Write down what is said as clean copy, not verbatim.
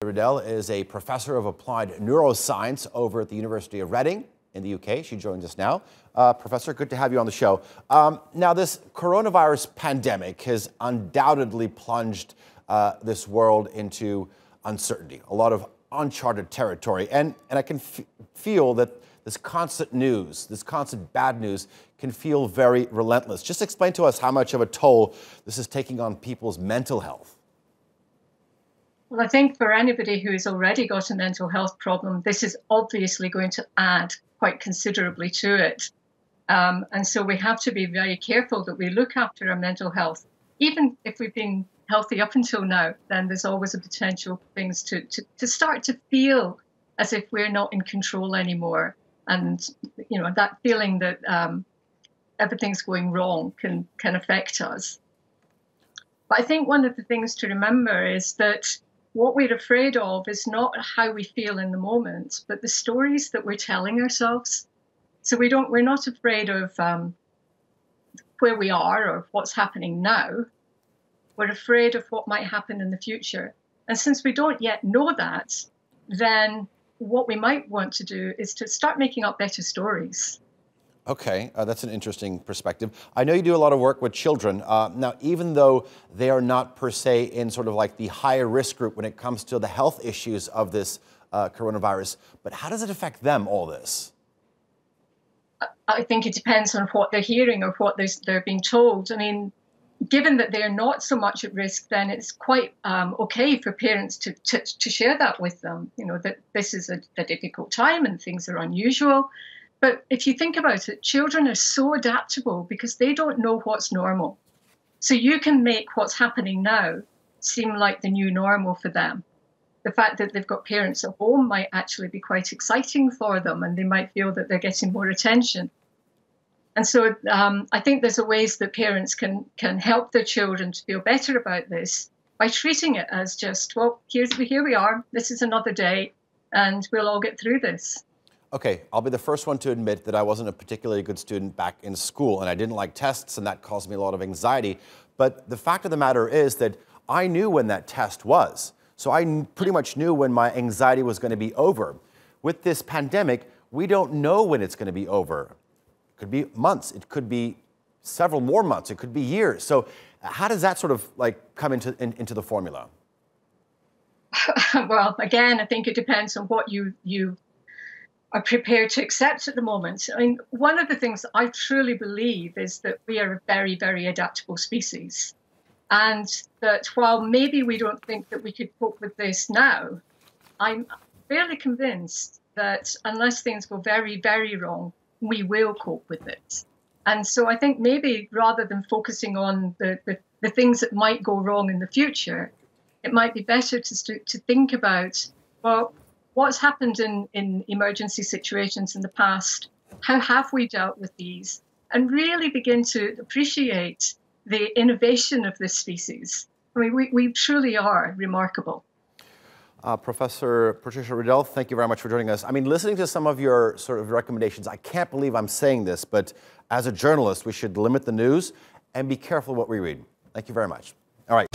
Riddell is a professor of applied neuroscience over at the University of Reading in the UK. She joins us now. Professor, good to have you on the show. Now, this coronavirus pandemic has undoubtedly plunged this world into uncertainty, a lot of uncharted territory. And I can feel that this constant news, this constant bad news, can feel very relentless. Just explain to us how much of a toll this is taking on people's mental health. Well, I think for anybody who has already got a mental health problem, this is obviously going to add quite considerably to it. And so we have to be very careful that we look after our mental health. Even if we've been healthy up until now, then there's always a potential for things to start to feel as if we're not in control anymore. And, you know, that feeling that everything's going wrong can affect us. But I think one of the things to remember is that what we're afraid of is not how we feel in the moment, but the stories that we're telling ourselves. So we're not afraid of where we are or what's happening now. We're afraid of what might happen in the future. And since we don't yet know that, then what we might want to do is to start making up better stories. Okay, that's an interesting perspective. I know you do a lot of work with children. Now, even though they are not per se in sort of like the higher risk group when it comes to the health issues of this coronavirus, but how does it affect them, all this? I think it depends on what they're hearing or what they're being told. I mean, given that they're not so much at risk, then it's quite okay for parents to share that with them, you know, that this is a difficult time and things are unusual. But if you think about it, children are so adaptable because they don't know what's normal. So you can make what's happening now seem like the new normal for them. The fact that they've got parents at home might actually be quite exciting for them, and they might feel that they're getting more attention. And so I think there's ways that parents can help their children to feel better about this by treating it as just, well, here we are, this is another day, and we'll all get through this. Okay, I'll be the first one to admit that I wasn't a particularly good student back in school, and I didn't like tests, and that caused me a lot of anxiety. But the fact of the matter is that I knew when that test was. So I pretty much knew when my anxiety was going to be over. With this pandemic, we don't know when it's going to be over. It could be months, it could be several more months, it could be years. So how does that sort of like come into the formula? Well, again, I think it depends on what you are prepared to accept at the moment. I mean, one of the things that I truly believe is that we are a very, very adaptable species. And that while maybe we don't think that we could cope with this now, I'm fairly convinced that unless things go very, very wrong, we will cope with it. And so I think maybe rather than focusing on the things that might go wrong in the future, it might be better to think about, well, what's happened in emergency situations in the past? How have we dealt with these? And really begin to appreciate the innovation of this species. I mean, we truly are remarkable. Professor Patricia Riddell, thank you very much for joining us. I mean, listening to some of your sort of recommendations, I can't believe I'm saying this, but as a journalist, we should limit the news and be careful what we read. Thank you very much. All right.